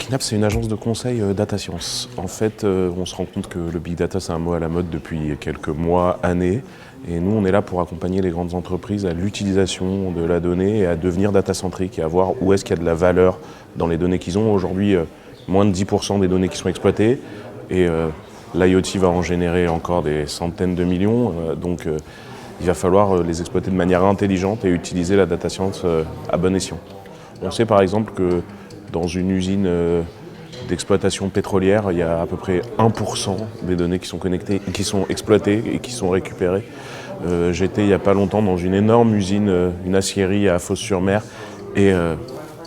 Finaps, c'est une agence de conseil data science. En fait, on se rend compte que le big data, c'est un mot à la mode depuis quelques mois, années. Et nous, on est là pour accompagner les grandes entreprises à l'utilisation de la donnée et à devenir data-centrique et à voir où est-ce qu'il y a de la valeur dans les données qu'ils ont. Aujourd'hui, moins de 10% des données qui sont exploitées. Et l'IoT va en générer encore des centaines de millions. Donc, il va falloir les exploiter de manière intelligente et utiliser la data science à bon escient. On sait par exemple que dans une usine d'exploitation pétrolière, il y a à peu près 1% des données qui sont connectées, qui sont exploitées et qui sont récupérées. J'étais il n'y a pas longtemps dans une énorme usine, une aciérie à Fos-sur-Mer, et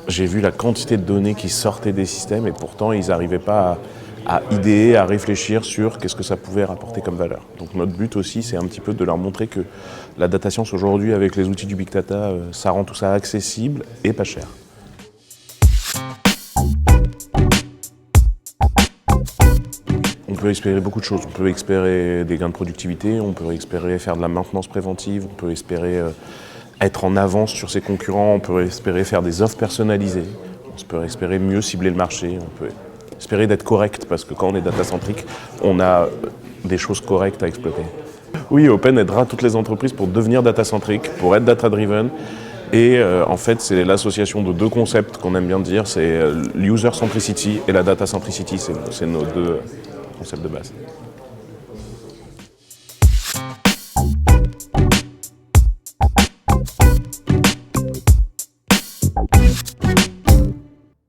j'ai vu la quantité de données qui sortaient des systèmes, et pourtant ils n'arrivaient pas à idéer, à réfléchir sur qu'est-ce que ça pouvait rapporter comme valeur. Donc notre but aussi, c'est un petit peu de leur montrer que la data science aujourd'hui, avec les outils du big data, ça rend tout ça accessible et pas cher. On peut espérer beaucoup de choses. On peut espérer des gains de productivité, on peut espérer faire de la maintenance préventive, on peut espérer être en avance sur ses concurrents, on peut espérer faire des offres personnalisées, on peut espérer mieux cibler le marché, on peut espérer d'être correct, parce que quand on est data-centrique, on a des choses correctes à exploiter. Oui, Open aidera toutes les entreprises pour devenir data-centrique, pour être data-driven. Et en fait, c'est l'association de deux concepts qu'on aime bien dire, c'est l'user centricity et la data centricity, c'est nos deux concepts de base.